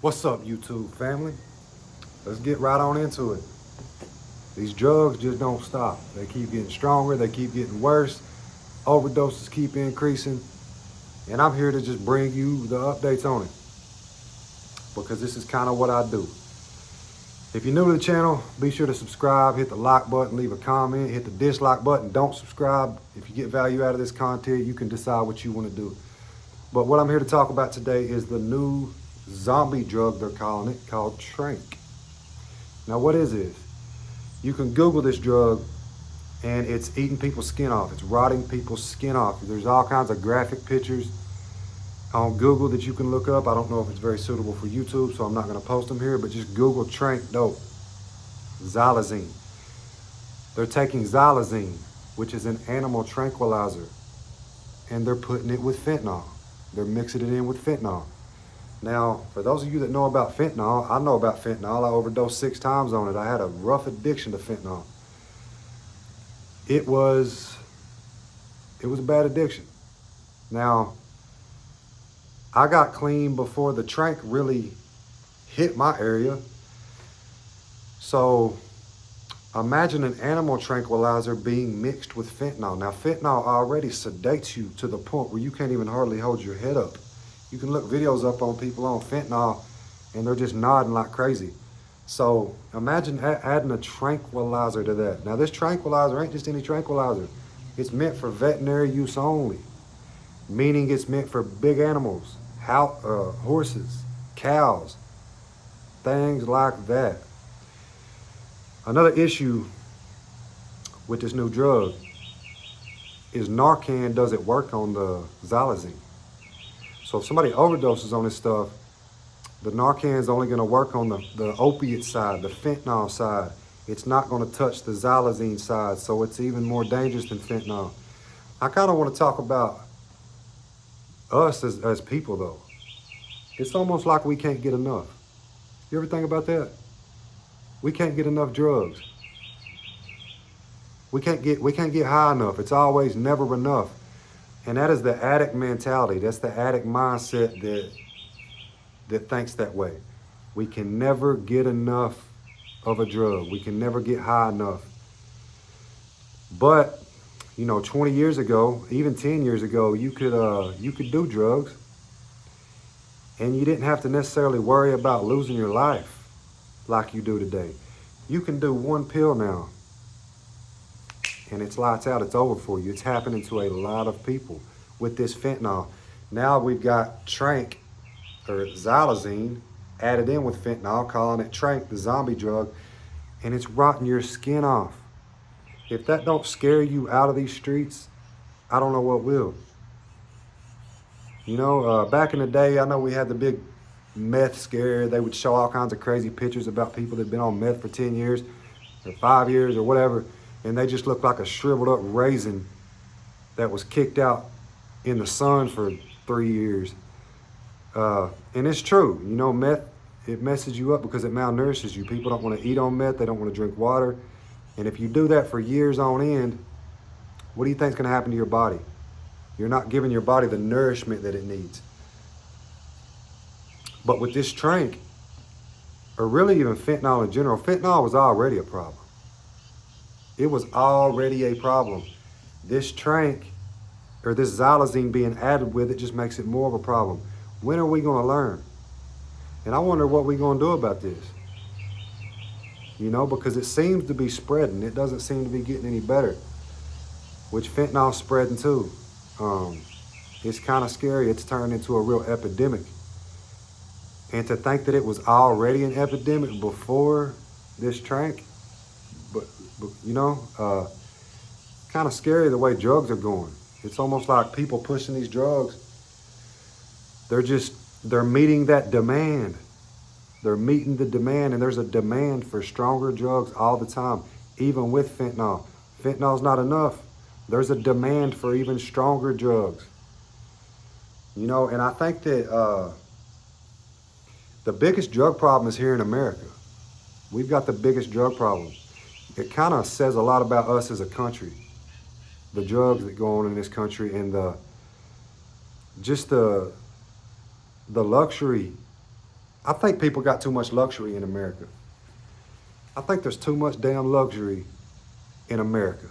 What's up, YouTube family? Let's get right on into it. These drugs just don't stop. They keep getting stronger, they keep getting worse, overdoses keep increasing, and I'm here to just bring you the updates on it because this is kind of what I do. If you're new to the channel, be sure to subscribe, hit the like button, leave a comment, hit the dislike button, don't subscribe. If you get value out of this content, you can decide what you want to do. But what I'm here to talk about today is the new zombie drug, they're calling it, called Tranq. Now, what is this? You can Google this drug and it's eating people's skin off. It's rotting people's skin off. There's all kinds of graphic pictures on Google that you can look up. I don't know if it's very suitable for YouTube, so I'm not gonna post them here, but just Google Tranq dope, xylazine. They're taking xylazine, which is an animal tranquilizer, and they're putting it with fentanyl. They're mixing it in with fentanyl. Now, for those of you that know about fentanyl, I know about fentanyl. I overdosed 6 times on it. I had a rough addiction to fentanyl. It was a bad addiction. Now, I got clean before the Tranq really hit my area. So imagine an animal tranquilizer being mixed with fentanyl. Now, fentanyl already sedates you to the point where you can't even hardly hold your head up. You can look videos up on people on fentanyl and they're just nodding like crazy. So imagine adding a tranquilizer to that. Now, this tranquilizer ain't just any tranquilizer. It's meant for veterinary use only, meaning it's meant for big animals, horses, cows, things like that. Another issue with this new drug is Narcan doesn't work on the xylazine. So if somebody overdoses on this stuff, the Narcan is only going to work on the opiate side, the fentanyl side. It's not going to touch the xylazine side, so it's even more dangerous than fentanyl. I kind of want to talk about us as people, though. It's almost like we can't get enough. You ever think about that? We can't get enough drugs. We can't get high enough. It's always never enough. And that is the addict mentality. That's the addict mindset that thinks that way. We can never get enough of a drug. We can never get high enough. But, 20 years ago, even 10 years ago, you could do drugs and you didn't have to necessarily worry about losing your life like you do today. You can do one pill now and it's lights out, it's over for you. It's happening to a lot of people with this fentanyl. Now we've got Tranq, or xylazine, added in with fentanyl, calling it Tranq, the zombie drug, and it's rotting your skin off. If that don't scare you out of these streets, I don't know what will. Back in the day, I know we had the big meth scare. They would show all kinds of crazy pictures about people that had been on meth for 10 years or 5 years or whatever, and they just looked like a shriveled up raisin that was kicked out in the sun for 3 years. And it's true, meth, it messes you up because it malnourishes you. People don't want to eat on meth, they don't want to drink water. And if you do that for years on end, what do you think is going to happen to your body? You're not giving your body the nourishment that it needs. But with this Tranq, or really even fentanyl in general, fentanyl was already a problem. It was already a problem. This Tranq, or this xylazine being added with it, just makes it more of a problem. When are we going to learn? And I wonder what we're going to do about this. Because it seems to be spreading. It doesn't seem to be getting any better, which fentanyl's spreading too. It's kind of scary. It's turned into a real epidemic. And to think that it was already an epidemic before this Tranq, but kind of scary the way drugs are going. It's almost like people pushing these drugs, they're meeting that demand. They're meeting the demand, and there's a demand for stronger drugs all the time, even with fentanyl. Fentanyl's not enough. There's a demand for even stronger drugs. And I think that the biggest drug problem is here in America. We've got the biggest drug problem. It kind of says a lot about us as a country. The drugs that go on in this country and the luxury I think people got too much luxury in America. I think there's too much damn luxury in America.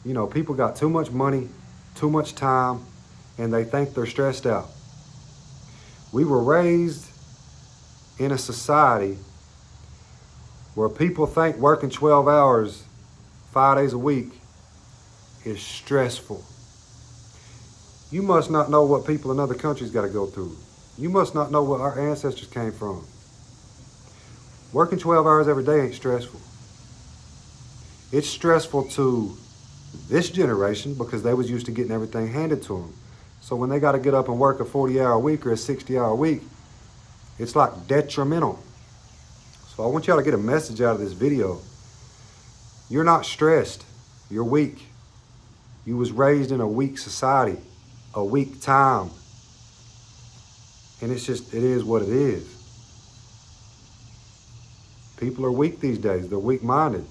You know, people got too much money, too much time, and they think they're stressed out. We were raised in a society where people think working 12 hours, 5 days a week is stressful. You must not know what people in other countries got to go through. You must not know where our ancestors came from. Working 12 hours every day ain't stressful. It's stressful to this generation because they was used to getting everything handed to them. So when they got to get up and work a 40-hour week or a 60-hour week, it's like detrimental. So I want y'all to get a message out of this video. You're not stressed. You're weak. You was raised in a weak society, a weak time. And it's just, it is what it is. People are weak these days. They're weak-minded.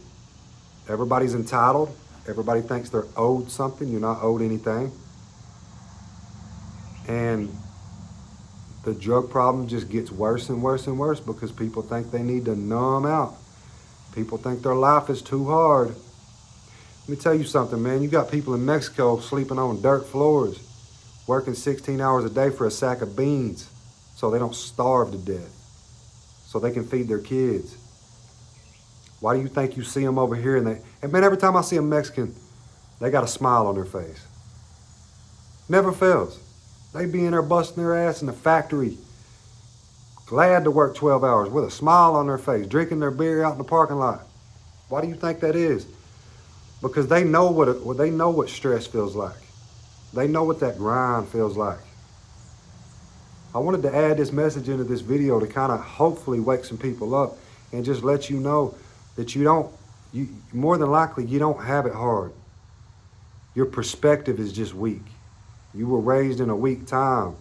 Everybody's entitled. Everybody thinks they're owed something. You're not owed anything. And the drug problem just gets worse and worse and worse because people think they need to numb out. People think their life is too hard. Let me tell you something, man. You got people in Mexico sleeping on dirt floors, working 16 hours a day for a sack of beans so they don't starve to death, so they can feed their kids. Why do you think you see them over here and man, every time I see a Mexican, they got a smile on their face. Never fails. They be in there busting their ass in the factory, glad to work 12 hours with a smile on their face, drinking their beer out in the parking lot. Why do you think that is? Because they know what stress feels like. They know what that grind feels like. I wanted to add this message into this video to kind of hopefully wake some people up and just let you know that more than likely, you don't have it hard. Your perspective is just weak. You were raised in a weak time.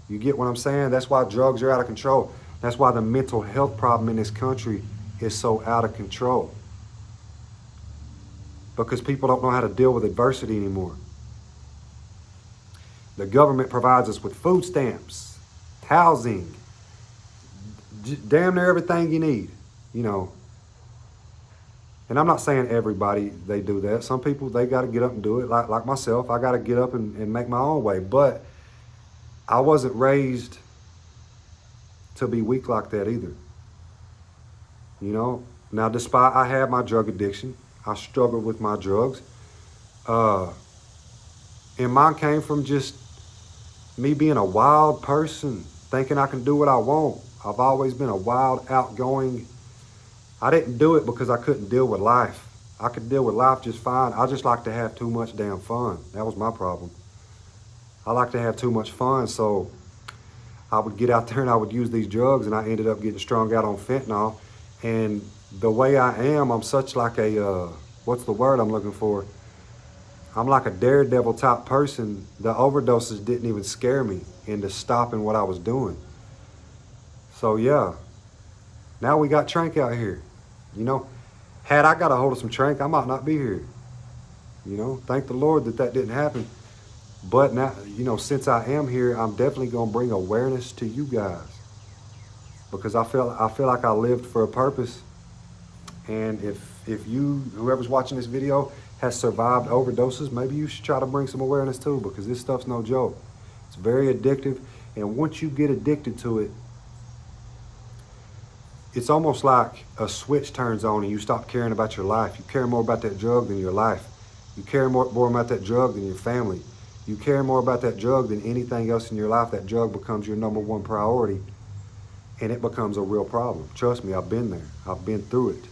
You get what I'm saying? That's why drugs are out of control. That's why the mental health problem in this country is so out of control. Because people don't know how to deal with adversity anymore. The government provides us with food stamps, housing, damn near everything you need, you know. And I'm not saying everybody, they do that. Some people, they got to get up and do it. Like myself, I got to get up and make my own way. But I wasn't raised to be weak like that either. You know, now despite I had my drug addiction, I struggled with my drugs. And mine came from just me being a wild person, thinking I can do what I want. I've always been a wild, outgoing. I didn't do it because I couldn't deal with life. I could deal with life just fine. I just like to have too much damn fun. That was my problem. I like to have too much fun, so I would get out there and I would use these drugs, and I ended up getting strung out on fentanyl. And the way I am, I'm such like a, what's the word I'm looking for? I'm like a daredevil type person. The overdoses didn't even scare me into stopping what I was doing. So yeah, now we got Trank out here. You know, had I got a hold of some Trank, I might not be here. You know, thank the Lord that didn't happen. But now, you know, since I am here, I'm definitely gonna bring awareness to you guys, because I feel like I lived for a purpose. And if you, whoever's watching this video, has survived overdoses, maybe you should try to bring some awareness too, because this stuff's no joke. It's very addictive, and once you get addicted to it, it's almost like a switch turns on and you stop caring about your life. You care more about that drug than your life. You care more about that drug than your family. You care more about that drug than anything else in your life. That drug becomes your #1 priority, and it becomes a real problem. Trust me, I've been there. I've been through it.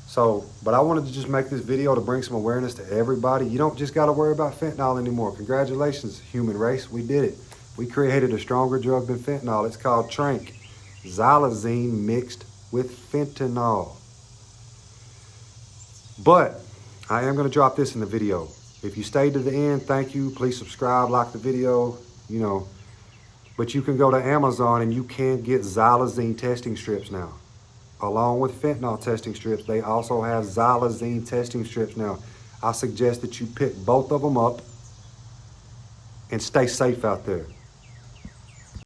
So, but I wanted to just make this video to bring some awareness to everybody. You don't just got to worry about fentanyl anymore. Congratulations, human race. We did it. We created a stronger drug than fentanyl. It's called Trank. Xylazine mixed with fentanyl. But I am going to drop this in the video. If you stayed to the end, thank you. Please subscribe, like the video, you know. But you can go to Amazon and you can get xylazine testing strips now. Along with fentanyl testing strips, they also have xylazine testing strips now. I suggest that you pick both of them up and stay safe out there.